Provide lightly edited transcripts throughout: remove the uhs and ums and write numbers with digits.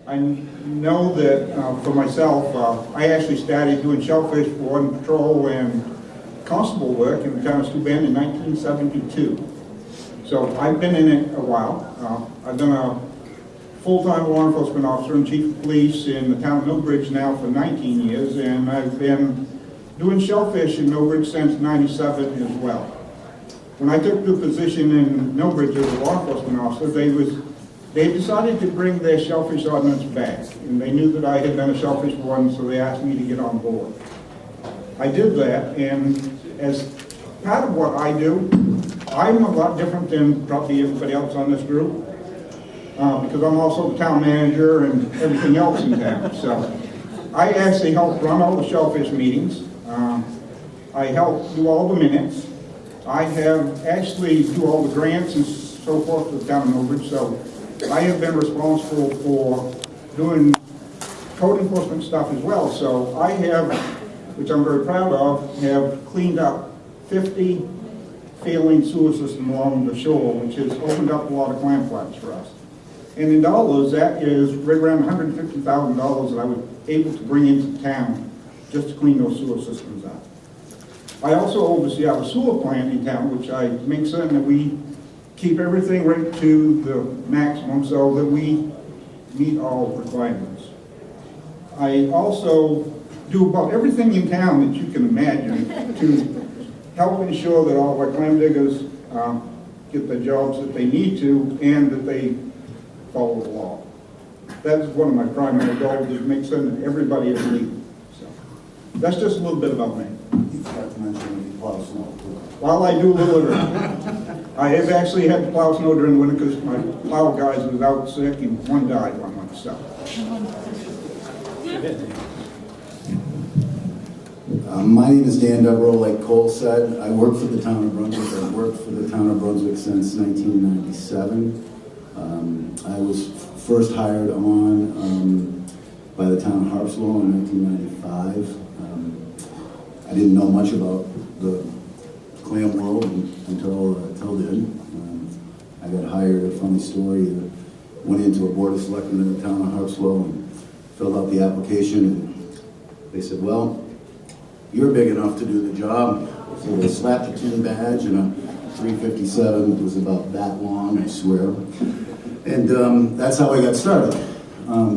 I know that for myself, I actually started doing shellfish warden patrol and constable work in the town of Steuben in 1972. So I've been in it a while. I've been a full-time law enforcement officer and chief of police in the town of Milbridge now for 19 years, and I've been doing shellfish in Milbridge since '97 as well. When I took the position in Milbridge as a law enforcement officer, they decided to bring their shellfish ordinance back, and they knew that I had been a shellfish warden, so they asked me to get on board. I did that, and as part of what I do, I'm a lot different than probably everybody else on this group, because I'm also the town manager and everything else in town. So I actually help run all the shellfish meetings. I help do all the minutes. I have actually do all the grants and so forth for the town of Milbridge. So I have been responsible for doing code enforcement stuff as well. So I have, which I'm very proud of, have cleaned up 50 failing sewer systems along the shore, which has opened up a lot of clam flats for us. And in dollars, that is right around $150,000 that I was able to bring into town just to clean those sewer systems out. I also oversee our sewer plant in town, which I make certain that we keep everything right to the maximum so that we meet all requirements. I also do about everything in town that you can imagine to help ensure that all of our clam diggers get the jobs that they need to and that they follow the law. That's one of my primary goals, is to make certain that everybody is legal. So that's just a little bit about me. You forgot to mention you plow snow. While I do a little of it, I have actually had to plow snow during the winter because my plow guys was out sick and one died one month. So. My name is Dan Deveraux, like Cole said. I work for the town of Brunswick. I've worked for the town of Brunswick since 1997. I was first hired on by the town of Harpswell in 1995. I didn't know much about the clam world until then. I got hired, a funny story, went into a board of selectmen in the town of Harpswell and filled out the application, and they said, well, you're big enough to do the job. So they slapped a tin badge and a 357. It was about that long, I swear. And that's how I got started.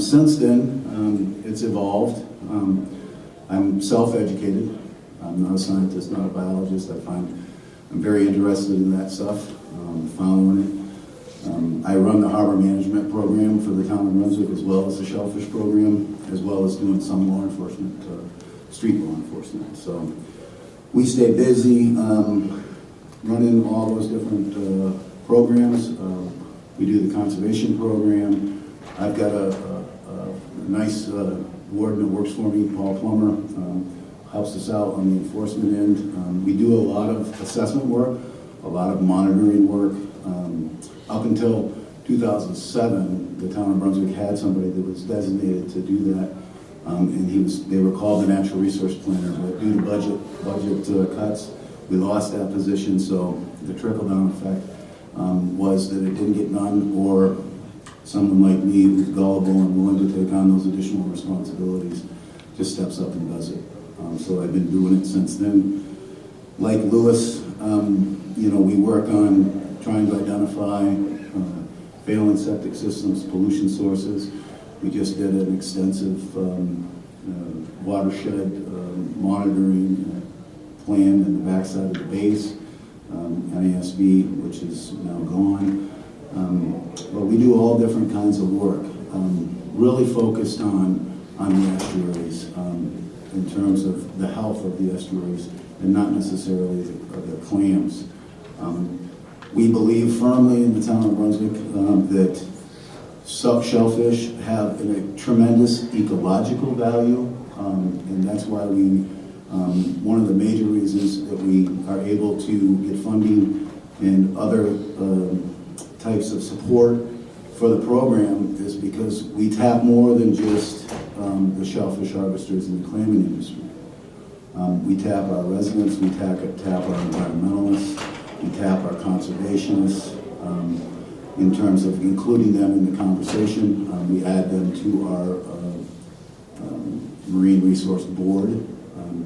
Since then, it's evolved. I'm self-educated. I'm not a scientist, not a biologist. I'm very interested in that stuff, following it. I run the harbor management program for the town of Brunswick, as well as the shellfish program, as well as doing some law enforcement, street law enforcement. So we stay busy running all those different programs. We do the conservation program. I've got a nice warden that works for me, Paul Plummer, helps us out on the enforcement end. We do a lot of assessment work, a lot of monitoring work. Up until 2007, the town of Brunswick had somebody that was designated to do that. And they were called the natural resource planner, but due to budget cuts, we lost that position. So the trickle-down effect was that it didn't get done, or someone like me who's gullible and willing to take on those additional responsibilities just steps up and does it. So I've been doing it since then. Like Lewis, we work on trying to identify failing septic systems, pollution sources. We just did an extensive watershed monitoring plan in the backside of the base, NASB, which is now gone. But we do all different kinds of work, really focused on the estuaries in terms of the health of the estuaries and not necessarily the clams. We believe firmly in the town of Brunswick that shellfish have a tremendous ecological value, and that's why one of the major reasons that we are able to get funding and other types of support for the program is because we tap more than just the shellfish harvesters and the clamming industry. We tap our residents, we tap our environmentalists, we tap our conservationists, in terms of including them in the conversation. We add them to our Marine Resource Board,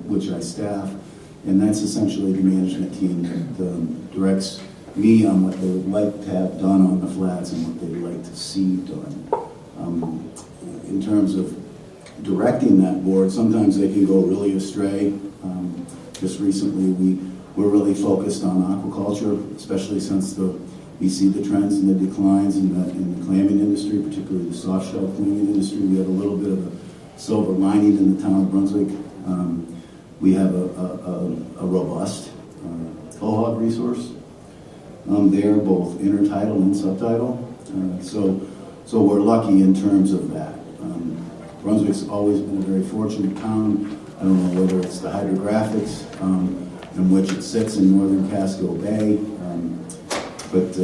which I staff, and that's essentially the management team that directs me on what they would like to have done on the flats and what they would like to see done. In terms of directing that board, sometimes they can go really astray. Just recently, we're really focused on aquaculture, especially since we see the trends and the declines in the clamming industry, particularly the soft shell clamming industry. We have a little bit of a silver lining in the town of Brunswick. We have a robust cohog resource. They're both intertidal and subtidal. So we're lucky in terms of that. Brunswick's always been a very fortunate town. I don't know whether it's the hydrographics in which it sits in northern Casco Bay, but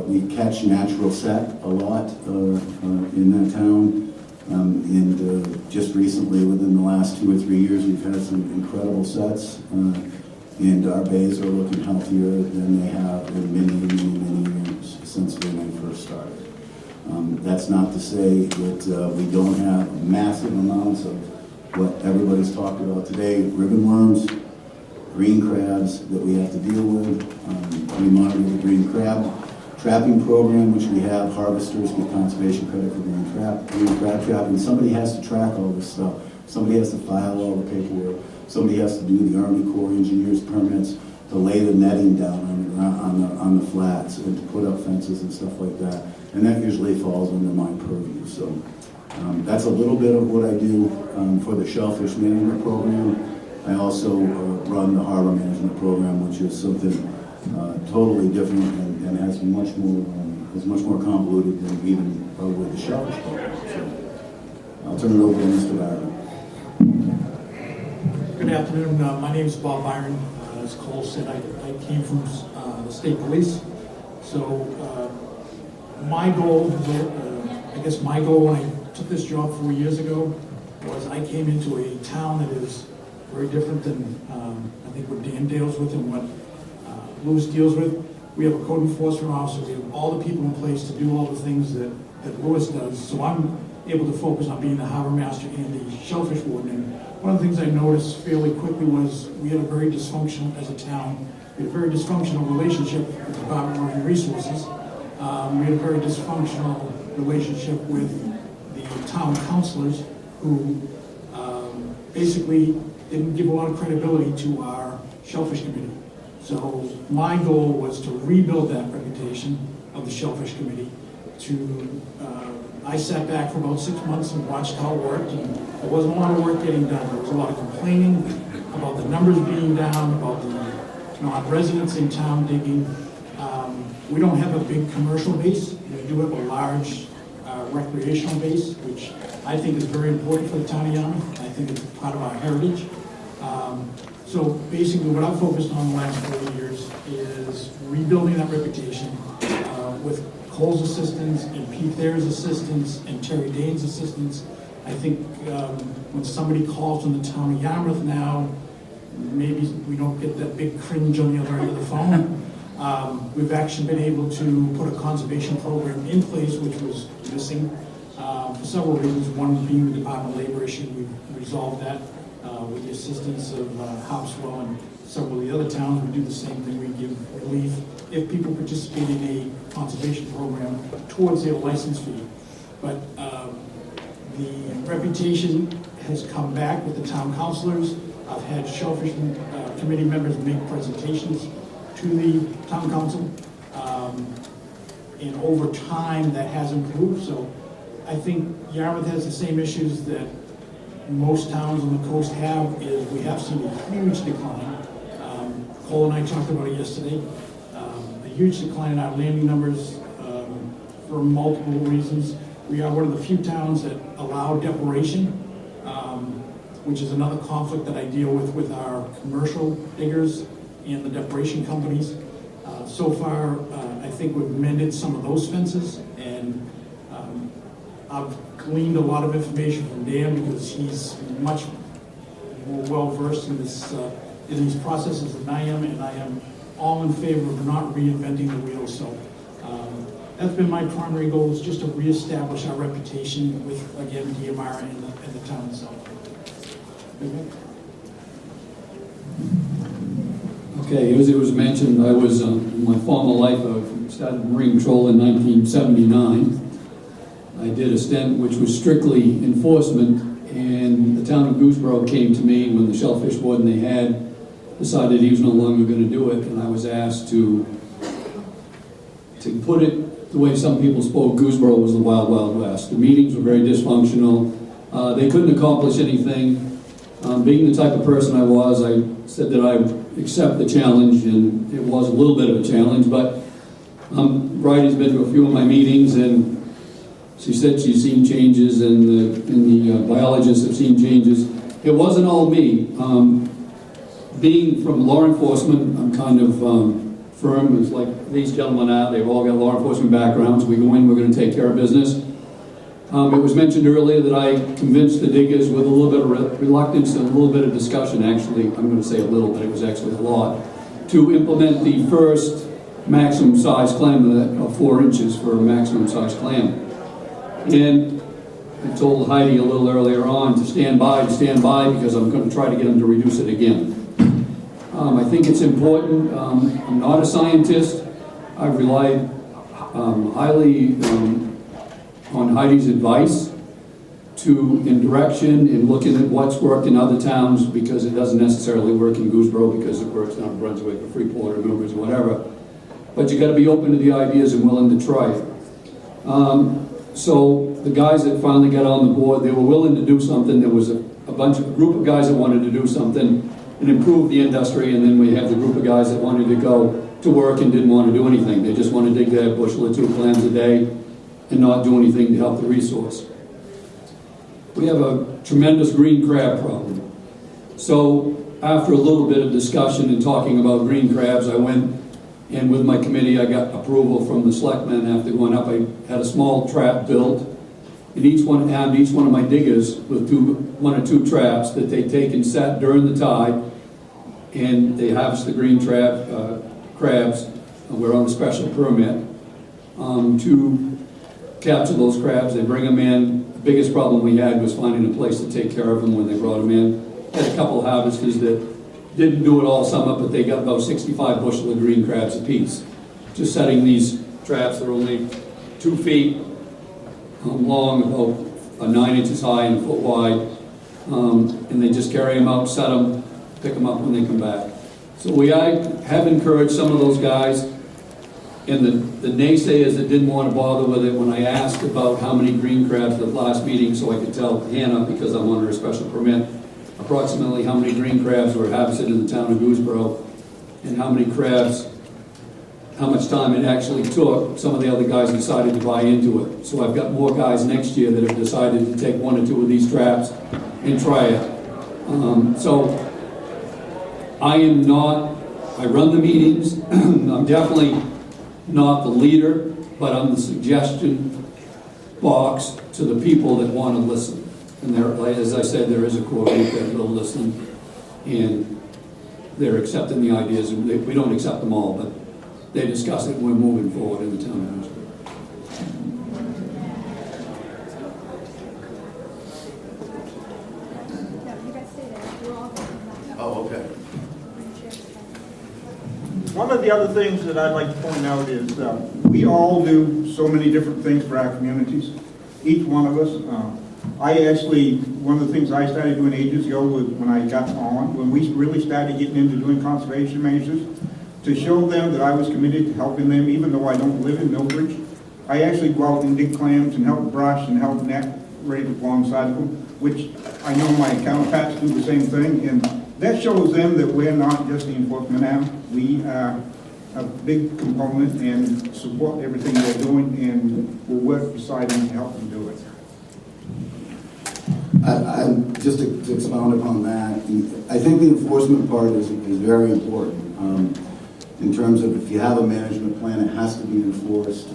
we catch natural set a lot in that town. And just recently, within the last 2 or 3 years, we've had some incredible sets. And our bays are looking healthier than they have in many years since when I first started. That's not to say that we don't have massive amounts of what everybody's talked about today, ribbon worms, green crabs that we have to deal with. We monitor the green crab trapping program, which we have. Harvesters get conservation credit for green crab trapping. Somebody has to track all this stuff. Somebody has to file all the paperwork. Somebody has to do the Army Corps engineers permits to lay the netting down on the flats and to put up fences and stuff like that. And that usually falls under my purview. So that's a little bit of what I do for the Shellfish Management Program. I also run the Harbor Management Program, which is something totally different and has much more convoluted than even with the Shellfish Program. So I'll turn it over to Mr. Byron. Good afternoon. My name is Bob Byron. As Cole said, I came from the state police. So my goal, my goal when I took this job 4 years ago was I came into a town that is very different than I think what Dan deals with and what Lewis deals with. We have a code enforcement officer. We have all the people in place to do all the things that Lewis does. So I'm able to focus on being the harbor master and the Shellfish Warden. And one of the things I noticed fairly quickly was we had a very dysfunctional, as a town, we had a very dysfunctional relationship with the Department of Marine Resources. We had a very dysfunctional relationship with the town councilors who basically didn't give a lot of credibility to our Shellfish Committee. So my goal was to rebuild that reputation of the Shellfish Committee. I sat back for about 6 months and watched how it worked, and there wasn't a lot of work getting done. There was a lot of complaining about the numbers being down, about the non-residents in town digging. We don't have a big commercial base. We do have a large recreational base, which I think is very important for the town of Yarmouth. I think it's part of our heritage. So basically what I've focused on the last 4 years is rebuilding that reputation with Cole's assistance and Pete Thayer's assistance and Terry Dane's assistance. I think when somebody calls from the town of Yarmouth now, maybe we don't get that big cringe on the other end of the phone. We've actually been able to put a conservation program in place, which was missing for several reasons. One being the Department of Labor issue. We've resolved that with the assistance of Hopswell and several of the other towns. We do the same thing. We give relief if people participate in a conservation program towards their license fee. But the reputation has come back with the town councilors. I've had Shellfish Committee members make presentations to the town council. And over time, that has improved. So I think Yarmouth has the same issues that most towns on the coast have, is we have seen a huge decline. Cole and I talked about it yesterday. A huge decline in our landing numbers for multiple reasons. We are one of the few towns that allow decoration, which is another conflict that I deal with our commercial diggers and the decoration companies. So far, I think we've mended some of those fences, and I've gleaned a lot of information from Dan because he's much more well-versed in these processes than I am, and I am all in favor of not reinventing the wheel. So that's been my primary goal, is just to reestablish our reputation with, again, DMR and the town itself. Okay, as it was mentioned, I was, in my former life, I started Marine Patrol in 1979. I did a stint which was strictly enforcement, and the town of Gouldsboro came to me when the Shellfish Warden they had decided he was no longer going to do it, and I was asked to put it the way some people spoke, Gouldsboro was the Wild Wild West. The meetings were very dysfunctional. They couldn't accomplish anything. Being the type of person I was, I said that I would accept the challenge, and it was a little bit of a challenge, but Bridie's been to a few of my meetings, and she said she's seen changes, and the biologists have seen changes. It wasn't all me. Being from law enforcement, I'm kind of firm. It's like these gentlemen are. They've all got law enforcement backgrounds. We go in, we're going to take care of business. It was mentioned earlier that I convinced the diggers with a little bit of reluctance and a little bit of discussion, actually, I'm going to say a little, but it was actually a lot, to implement the first maximum size clam, of 4 inches for a maximum size clam. And I told Heidi a little earlier on to stand by, because I'm going to try to get them to reduce it again. I think it's important. I'm not a scientist. I've relied highly on Heidi's advice in direction and looking at what's worked in other towns, because it doesn't necessarily work in Gouldsboro, because it works down in Brunswick or Freeport or Milbridge or whatever. But you got to be open to the ideas and willing to try it. So the guys that finally got on the board, they were willing to do something. There was a group of guys that wanted to do something and improve the industry, and then we have the group of guys that wanted to go to work and didn't want to do anything. They just want to dig their bushel or 2 clams a day and not do anything to help the resource. We have a tremendous green crab problem. So after a little bit of discussion and talking about green crabs, I went, and with my committee, I got approval from the selectmen. After going up, I had a small trap built, and each one of my diggers with 1 or 2 traps that they take and set during the tide, and they harvest the green crabs. We're on a special permit to capture those crabs. They bring them in. The biggest problem we had was finding a place to take care of them when they brought them in. Had a couple of harvesters that didn't do it all summer, but they got about 65 bushel of green crabs apiece. Just setting these traps, they're only 2 feet long, about 9 inches high and a foot wide, and they just carry them out, set them, pick them up when they come back. So I have encouraged some of those guys, and the naysayers that didn't want to bother with it, when I asked about how many green crabs at the last meeting, so I could tell Hannah, because I'm under a special permit, approximately how many green crabs were harvested in the town of Gouldsboro, and how many crabs, how much time it actually took. Some of the other guys decided to buy into it. So I've got more guys next year that have decided to take 1 or 2 of these traps and try it. So I run the meetings. I'm definitely not the leader, but I'm the suggestion box to the people that want to listen. And there, as I said, there is a core group that will listen, and they're accepting the ideas. And we don't accept them all, but they discuss it, and we're moving forward in the town of Brunswick. Oh, okay. One of the other things that I'd like to point out is we all do so many different things for our communities, each one of us. One of the things I started doing ages ago was when I got on, when we really started getting into doing conservation measures, to show them that I was committed to helping them, even though I don't live in Milbridge. I actually go out and dig clams and help brush and help net right alongside of them, which I know my counterparts do the same thing, and that shows them that we're not just the enforcement arm. We are a big component and support everything they're doing, and we'll work beside them to help them do it. Just to expound upon that, I think the enforcement part is very important. In terms of, if you have a management plan, it has to be enforced.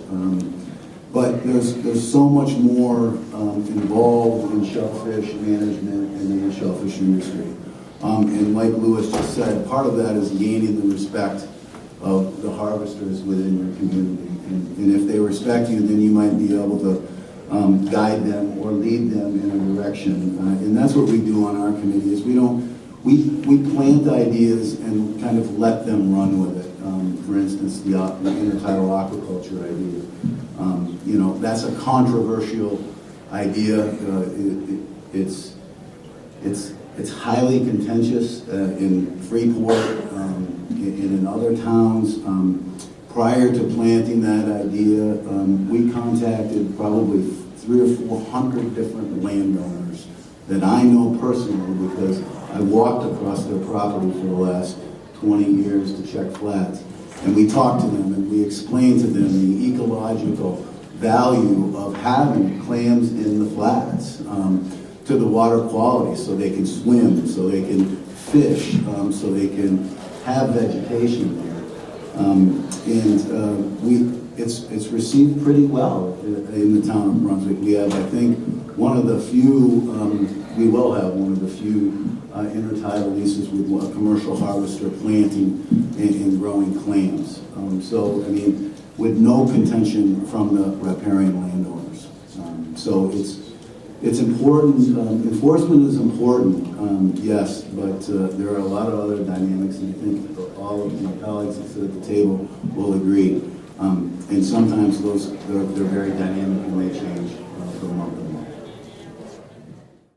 But there's so much more involved in shellfish management and in the shellfish industry. And like Lewis just said, part of that is gaining the respect of the harvesters within your community. And if they respect you, then you might be able to guide them or lead them in a direction. And that's what we do on our committee, is we plant ideas and kind of let them run with it. For instance, the intertidal aquaculture idea. That's a controversial idea. It's highly contentious in Freeport and in other towns. Prior to planting that idea, we contacted probably 300 or 400 different landowners that I know personally, because I walked across their property for the last 20 years to check flats. And we talked to them and we explained to them the ecological value of having clams in the flats, to the water quality, so they can swim, so they can fish, so they can have vegetation there. It's received pretty well in the town of Brunswick. We have, I think, one of the few, we will have one of the few intertidal leases with a commercial harvester planting and growing clams. So, I mean, with no contention from the riparian landowners. So it's important. Enforcement is important, yes, but there are a lot of other dynamics, and I think all of my colleagues that sit at the table will agree. And sometimes they're very dynamic and they change from month to month.